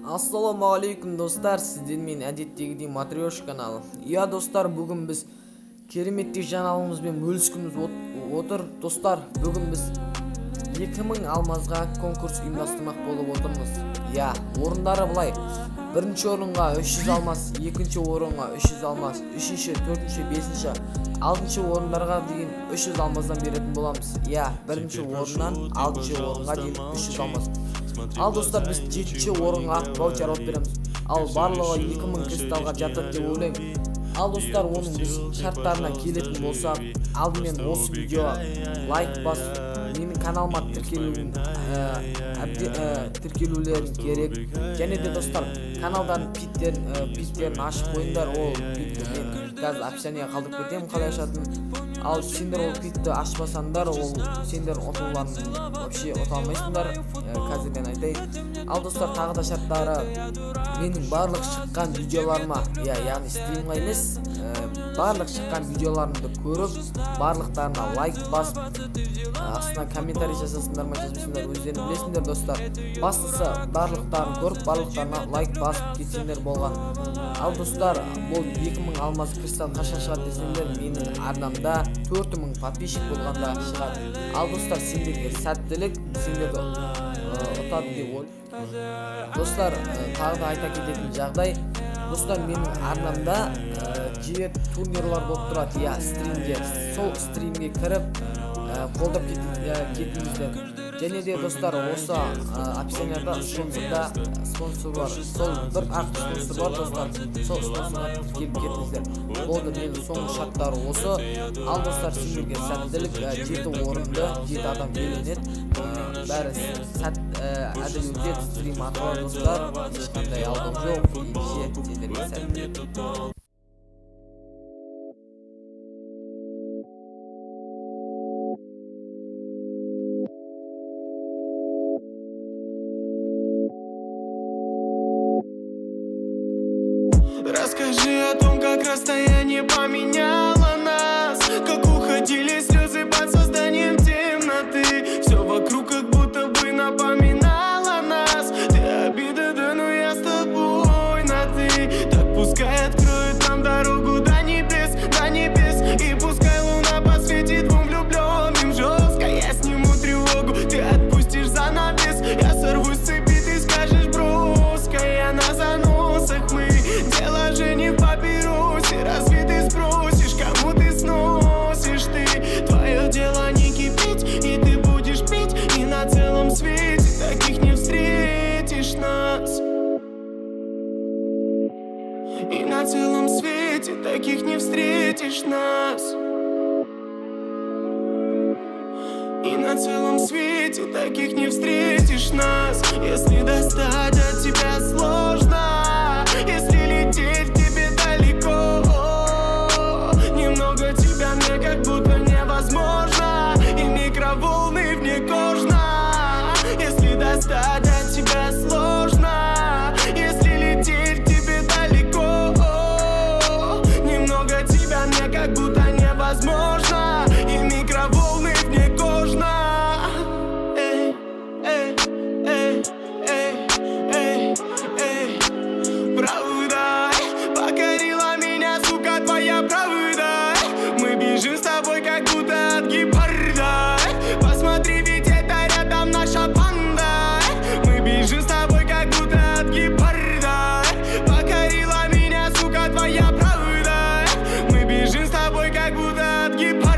Ассаламу алейкум достар, сіздермен әдеттегідей матрешка каналы. Иә достар, бүгін біз кереметтей жаңалығымызбен бөліскіміз отыр. Достар, бүгін біз 2000 алмазға конкурс ұйымдастырмақ болып отырмыз. Иә, орындары былай: бірінші орынға 300 алмаз, екінші орынға 300 алмаз, үшінші, төртінші, бесінші, алтыншы орындарға дейін 300 алмаздан беретін боламыз. Иә, бірінші орыннан алтыншы орынға дейін 300 алмаз. Ал достар, біз 7-ші орынға ваучер алып береміз. Ал барлығы 2000 кристалға жатады деп ойлаймын. Ал достар, оның біз шарттарына келетін болсақ, алдымен осы видео лайк басып, менің каналыма тіркелулерін керек. Және де достар, каналдардың питтерін ашып қойыңдар. Ол питті мен қазір описанияға қалдырып кетемін, қалай ашатынын. Ал сендер ол питті ашпасаңдар, ол сендер ұтылуларын вообще ұта алмайсыңдар. Қазірден айтайын. Ал достар, тағы да шарттары: менің барлық шыққан видеоларыма, яғни стримға емес, барлық шыққан видеоларымды көріп, барлықтарына лайк басып, астына комментарий жазасыңдар ма, жазбайсыңдар, өздерің білесіңдер достар. Бастысы барлықтарын көріп, барлықтарына лайк басып кетсеңдер болған. Ал достар, бұл 2000 алмаз кристалл қашан шығады десеңдер, менің арнамда 4000 подписчик болғанда шығады. Ал достар, сендерге сәттілік, сендерді ұтады деп ойлаймын. Достар, тағы да айта кететін жағдай: достар, менің арнамда жиі турнирлар болып тұрады, стримге. Сол стримге кіріп қолдап кетіңіздер. Және де достар, осы описанияда спонсор бар. Сол бір ақ спонсор бар достар. Сол спонсорға келіп кетіңіздер. Болды, менің соңғы шарттары осы. Ал достар, сендерге сәттілік, 7 орынды 7 адам иеленеді. Бәрі әділ өтеді, стрим атылар достар. Ешқандай алдым жоқ. Сендерге сәттілік. Расскажи о том, как расстояние поменяло нас, как уходили слезы под созданием темноты. Все вокруг как будто бы напоминало нас. Ты обида, да, но я с тобой на ты. Так пускай откроет нам дорогу до небес, и пускай луна посветит двум влюбленным жестко. Я сниму тревогу, ты отпустишь занавес. Я сорвусь с цепи, ты скажешь броско. Я на заносах, мы дело же не в папиросе. Разве ты спросишь, кому ты сносишь ты? Твое дело не кипеть, и ты будешь пить. И на целом свете таких не встретишь нас. И на целом свете таких не встретишь нас. И на целом свете таких не встретишь нас. Если достать от тебя сложно, если лететь к тебе далеко, немного тебя мне как будто невозможно. И микроволны вне кожно. Если достать от тебя сложно, если лететь к тебе далеко, немного тебя мне как будто невозможно. И микроволны вне кожно. Правда покорила меня, сука, твоя правда. Мы бежим с тобой как будто от гепарда. Посмотри, ведь это рядом наша банда. Мы бежим с тобой как будто от гепарда. Покорила меня, сука, твоя правда. Мы бежим с тобой как будто от гепарда.